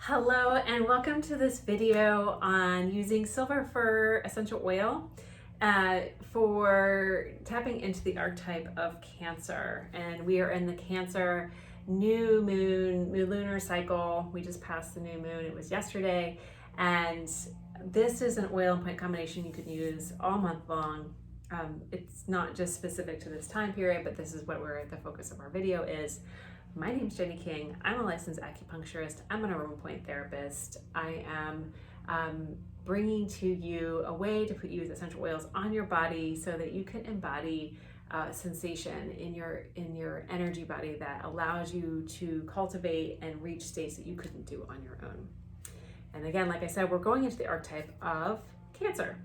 Hello and welcome to this video on using Silver Fir essential oil for tapping into the archetype of Cancer. And we are in the Cancer new moon, lunar cycle. We just passed the new moon, it was yesterday. And this is an oil and plant combination you can use all month long. It's not just specific to this time period, but this is what the focus of our video is. My name is Jenny King. I'm a licensed acupuncturist. I'm an Aroma Point Therapist. I am bringing to you a way to put use essential oils on your body so that you can embody sensation in your energy body that allows you to cultivate and reach states that you couldn't do on your own. And again, like I said, we're going into the archetype of Cancer.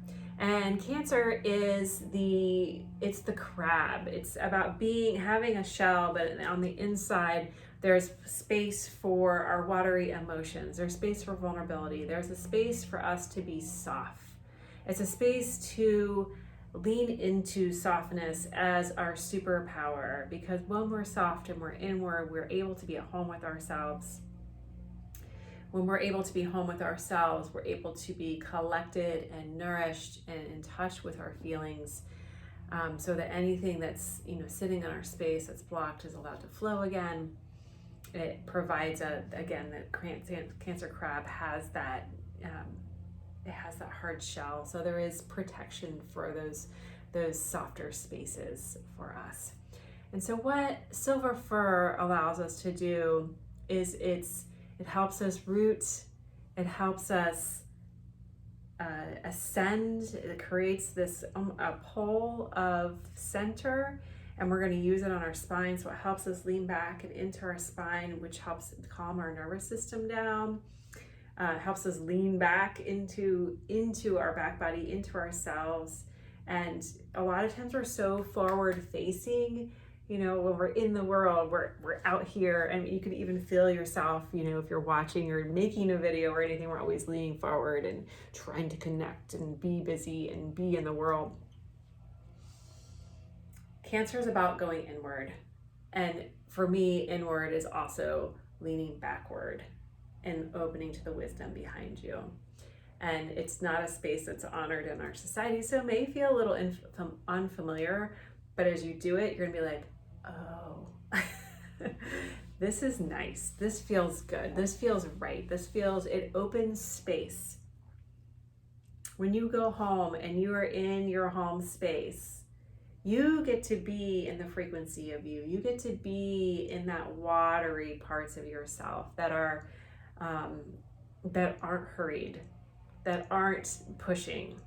And Cancer is it's the crab. It's about having a shell, but on the inside, there's space for our watery emotions. There's space for vulnerability. There's a space for us to be soft. It's a space to lean into softness as our superpower, because when we're soft and we're inward, we're able to be at home with ourselves. When we're able to be home with ourselves, we're able to be collected and nourished and in touch with our feelings, so that anything that's sitting in our space that's blocked is allowed to flow again. It provides that Cancer crab has that it has that hard shell, so there is protection for those softer spaces for us. And so what Silver Fir allows us to do is it helps us root, it helps us ascend, it creates this a pole of center, and we're going to use it on our spine, so it helps us lean back and into our spine, which helps calm our nervous system down. Helps us lean back into our back body, into ourselves. And a lot of times we're so forward facing, when we're in the world, we're out here, and you can even feel yourself, if you're watching or making a video or anything, we're always leaning forward and trying to connect and be busy and be in the world. Cancer is about going inward. And for me, inward is also leaning backward and opening to the wisdom behind you. And it's not a space that's honored in our society, so it may feel a little unfamiliar, but as you do it, you're gonna be like, oh, this is nice. This feels good. This feels right. It opens space. When you go home and you are in your home space, you get to be in the frequency of you. You get to be in that watery parts of yourself that aren't hurried, that aren't pushing.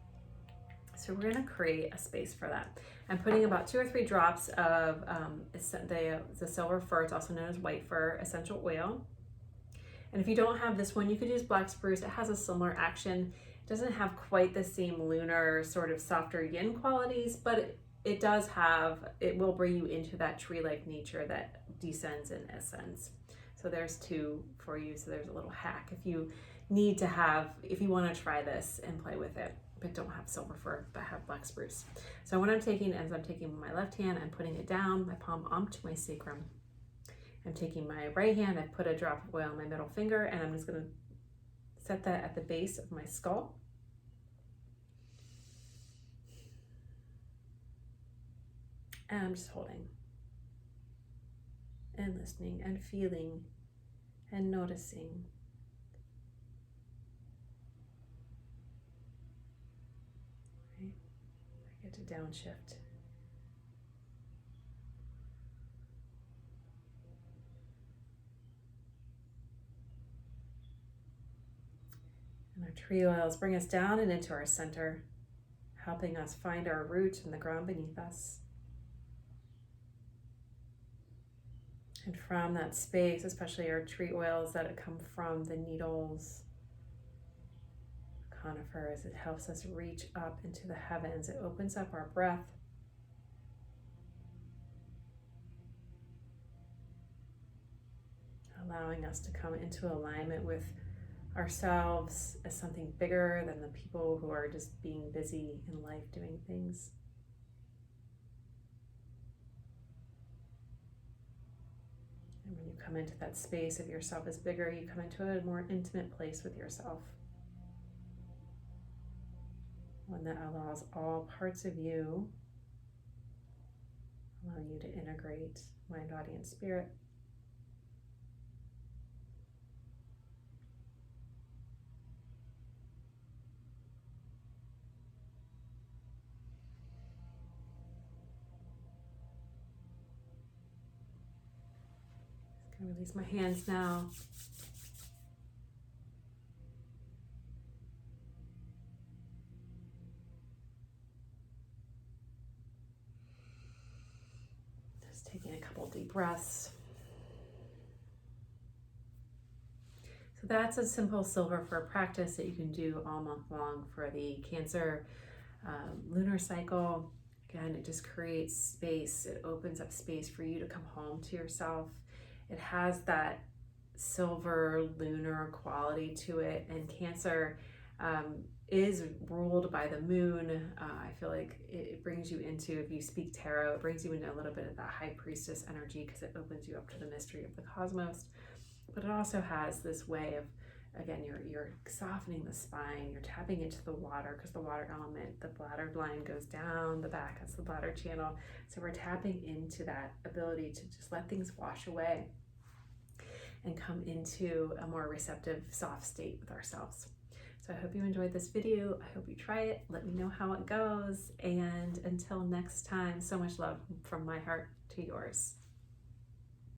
So we're going to create a space for that. I'm putting about 2 or 3 drops of the Silver Fir, it's also known as White Fir essential oil. And if you don't have this one, you could use Black Spruce. It has a similar action. It doesn't have quite the same lunar sort of softer yin qualities, but it will bring you into that tree-like nature that descends and ascends. So there's 2 for you. So there's a little hack if you want to try this and play with it, but don't have Silver Fir, but have Black Spruce. So what I'm taking my left hand, I'm putting it down, my palm onto my sacrum. I'm taking my right hand, I put a drop of oil on my middle finger, and I'm just going to set that at the base of my skull. And I'm just holding and listening and feeling and noticing. Right? I get to downshift. And our tree oils bring us down and into our center, helping us find our root in the ground beneath us. And from that space, especially our tree oils that come from the needles, conifers, it helps us reach up into the heavens. It opens up our breath. Allowing us to come into alignment with ourselves as something bigger than the people who are just being busy in life doing things. And when you come into that space of yourself is bigger. You come into a more intimate place with yourself. One that allows all parts of you, allowing you to integrate mind, body, and spirit. Just gonna release my hands now. Taking a couple deep breaths. So that's a simple Silver Fir practice that you can do all month long for the Cancer lunar cycle. Again, it just creates space. It opens up space for you to come home to yourself. It has that silver lunar quality to it, and Cancer is ruled by the moon. I feel like it brings you into, if you speak tarot, it brings you into a little bit of that high priestess energy because it opens you up to the mystery of the cosmos. But it also has this way of, again, you're softening the spine, you're tapping into the water because the water element, the bladder line goes down the back, that's the bladder channel. So we're tapping into that ability to just let things wash away and come into a more receptive, soft state with ourselves. So I hope you enjoyed this video. I hope you try it. Let me know how it goes. And until next time, so much love from my heart to yours.